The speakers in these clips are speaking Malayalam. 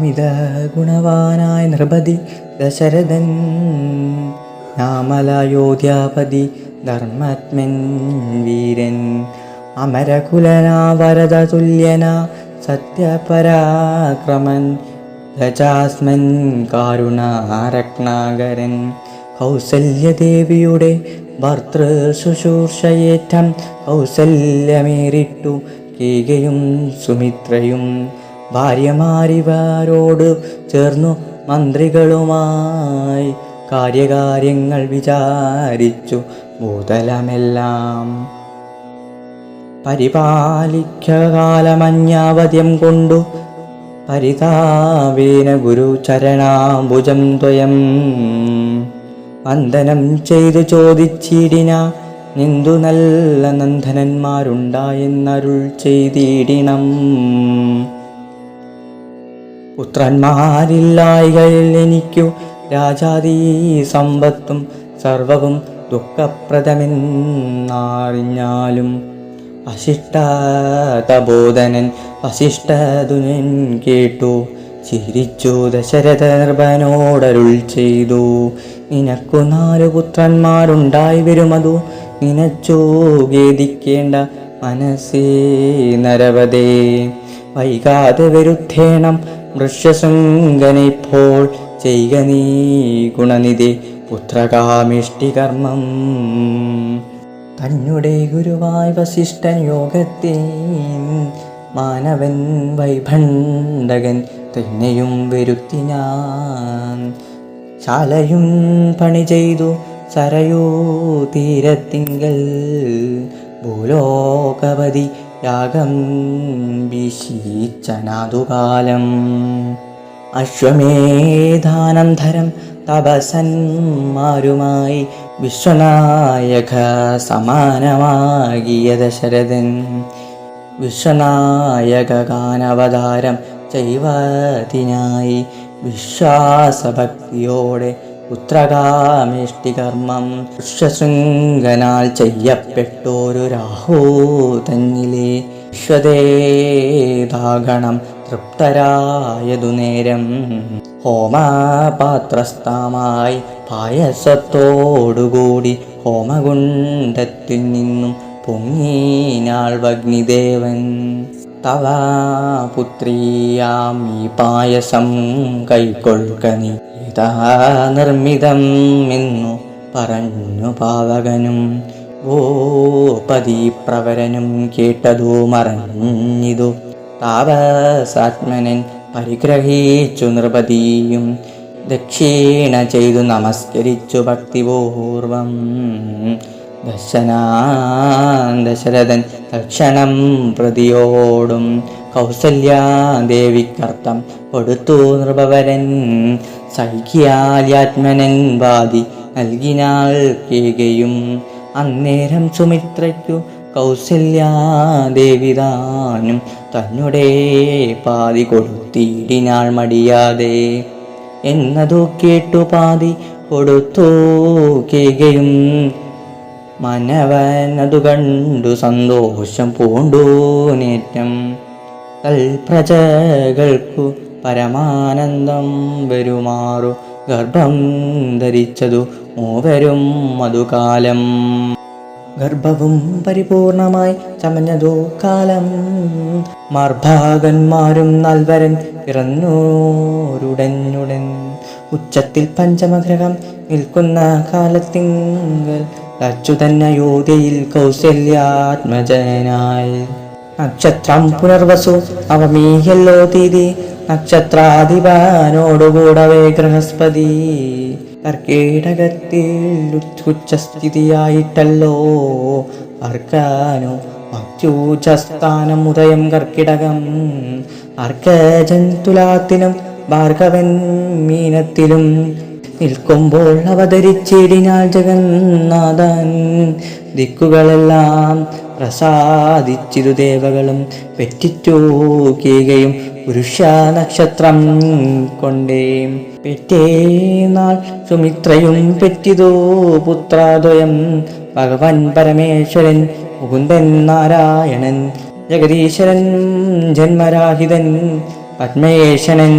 അമിത ഗുണവാനായ നൃപതി ദശരഥൻ നാമലയോധ്യാപതി ധർമ്മത്മൻ വീരൻ അമരകുലനാ വരദ തുല്യനാ സത്യപരാക്രമൻ ഗജാസ്മൻ കാരുണാരത്നാകരൻ കൗസല്യദേവിയുടെ ഭർതൃ ശുശ്രൂഷയേറ്റം കൗസല്യമേറിട്ടു കേകയും സുമിത്രയും ഭാര്യമാരിവരോട് ചേർന്നു മന്ത്രികളുമായി കാര്യകാര്യങ്ങൾ വിചാരിച്ചു ഭൂതലമെല്ലാം പരിപാലിക്കാലമന്യാവധ്യം കൊണ്ടു പരിതാപേന ഗുരുചരണാംബുജം ദ്വയം വന്ദനം ചെയ്തു ചോദിച്ചിടിന നിന്തു നല്ല നന്ദനന്മാരുണ്ടായെന്നരുൾ ചെയ്തിടിണം. പുത്രന്മാരില്ലായികയിൽ എനിക്കു രാജാദീ സമ്പത്തും സർവവും ദുഃഖപ്രദമെന്നറിഞ്ഞാലും വസിഷ്ഠതബോധനൻ വസിഷ്ഠതുനൻ കേട്ടു ചിരിച്ചു ദശരഥ നൃപനോടരുൾ ചെയ്തു. നിനക്കു 4 പുത്രന്മാരുണ്ടായി വരുമതു നിനച്ചു ഖേദിക്കേണ്ട മനസ്സേ നരവതേ. വൈകാതെ വരുത്തേണം വൃഷ്യശൃംഖനിപ്പോൾ ചെയ്യുക നീ ഗുണനിധി പുത്രകാമിഷ്ടി കർമ്മം. തന്നെ ഗുരുവായ വസിഷ്ഠൻ യോഗത്തിൽ മാനവൻ വൈഭണ്ഡകൻ തന്നെയും വരുത്തി ഞാൻ ശാലയും പണി ചെയ്തു സരയൂ തീരത്തിങ്കൽ ഭൂലോകവതി യാഗം വീശിച്ചനാതുകാലം. അശ്വമേധാനന്തരം തപസന്മാരുമായി വിശ്വനായക സമാനമാകിയ ദശരഥൻ വിശ്വനായക ഗാനവതാരം ചെയ്വതിനായി വിശ്വാസഭക്തിയോടെ പുത്രകാമേഷ്ടി കർമ്മം പുഷ്യശൃംഖനാൽ ചെയ്യപ്പെട്ടോരു രാഹു തന്നിലെ വിശ്വദേതാഗണം തൃപ്തരായതു നേരം ഹോമപാത്രസ്ഥമായി പായസത്തോടുകൂടി ഹോമകുണ്ഡത്തിൽ നിന്നും പൊങ്ങിനാൾ വഗ്നിദേവൻ. തവ പുത്രിയാം ഈ പായസം കൈക്കൊള്ളുക നീ ഇതാ നിർമ്മിതം എന്നു പറഞ്ഞു പാവകനും ഗോപതിപ്രവരനും കേട്ടതു മറഞ്ഞിതു. താപസാത്മനൻ പരിഗ്രഹിച്ചു നൃപതിയും ദക്ഷിണ ചെയ്തു നമസ്കരിച്ചു ഭക്തിപൂർവം. ദശരഥൻ തക്ഷണം പ്രതിയോടും കൗസല്യാദേവിക്കർത്ഥം കൊടുത്തു നൃപവരൻ. സൈക്യാത്മനൻ വാദി നൽകിനാൾ കേകയും അന്നേരം സുമിത്രയ്ക്കു കൗസല്യാദേവിതാനും തന്നെ പാതി കൊടുത്തിടിനാൾ മടിയാതെ. എന്നതു കേട്ടു പാതി കൊടുത്തു കേകയും മനവനതു കണ്ടു സന്തോഷം പൂണ്ടു നേറ്റം. തൽപ്രജകൾക്കു പരമാനന്ദം വരുമാറു ഗർഭം ധരിച്ചതു മൂവരും മധുകാലം. ഗർഭവും പരിപൂർണമായി ചമഞ്ഞതു കാലം. മാർഭാകന്മാരും നൽവരൻ പിറന്നോരുടനുടൻ ഉച്ചത്തിൽ പഞ്ചമഗ്രഹം നിൽക്കുന്ന കാലത്തിങ്കൽ അച്യുതൻ അയോധ്യയിൽ കൗസല്യാത്മജനായി. നക്ഷത്രം പുനർവസു അവമീയല്ലോ തീയതി നക്ഷത്രാധിപനോടുകൂടവേ ഗൃഹസ്പതി. കർക്കിടകത്തിൽ ഉച്ചസ്ഥിതിയായിട്ടല്ലോ അർക്കാനോ അത്യുച്ചസ്ഥാനം ഉദയം കർക്കിടകം. അർക്കജൻ തുലാത്തിലും ഭാർഗവൻ മീനത്തിലും നിൽക്കുമ്പോൾ അവതരിച്ചിടിനാൾ ജഗന്നാഥൻ. ദിക്കുകളെല്ലാം പ്രസാദിച്ചിരു ദേവകളും പെറ്റിറ്റു കേകയും പുരുഷ നക്ഷത്രം കൊണ്ടേ. പെറ്റേനാൾ സുമിത്രയും പെറ്റിതു പുത്രാദ്വയം. ഭഗവാൻ പരമേശ്വരൻ മുകുന്ദൻ നാരായണൻ ജഗദീശ്വരൻ ജന്മരാഹിതൻ പത്മേശനൻ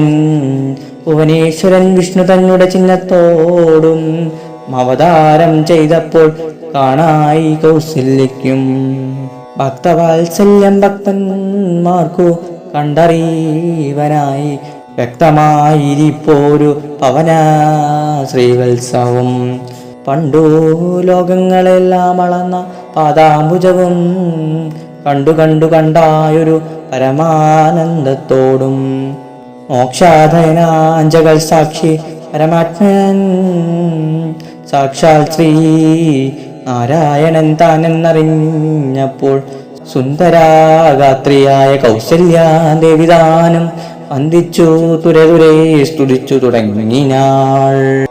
ഭുവനേശ്വരൻ വിഷ്ണു തന്നുടെ ചിഹ്നത്തോടും അവതാരം ചെയ്തപ്പോൾ കാണായി കൗസല്യയ്ക്കും. ഭക്തവാത്സല്യം ഭക്തന്മാർക്കു കണ്ടറിവനായി വ്യക്തമായിരിപ്പോരു പവന ശ്രീവത്സവം. പണ്ടു ലോകങ്ങളെല്ലാം അളന്ന പാദാംബുജവും കണ്ടു കണ്ടു കണ്ടായൊരു പരമാനന്ദത്തോടും മോക്ഷാധയനാഞ്ചകൾ സാക്ഷി പരമാത്മൻ സാക്ഷാൽ ശ്രീ നാരായണൻ താനെന്നറിഞ്ഞപ്പോൾ സുന്ദരാഗാത്രിയായ കൗസല്യാദേവിദാനം വന്ദിച്ചു തുരതുരേ സ്തുതിച്ചു തുടങ്ങിനാൾ.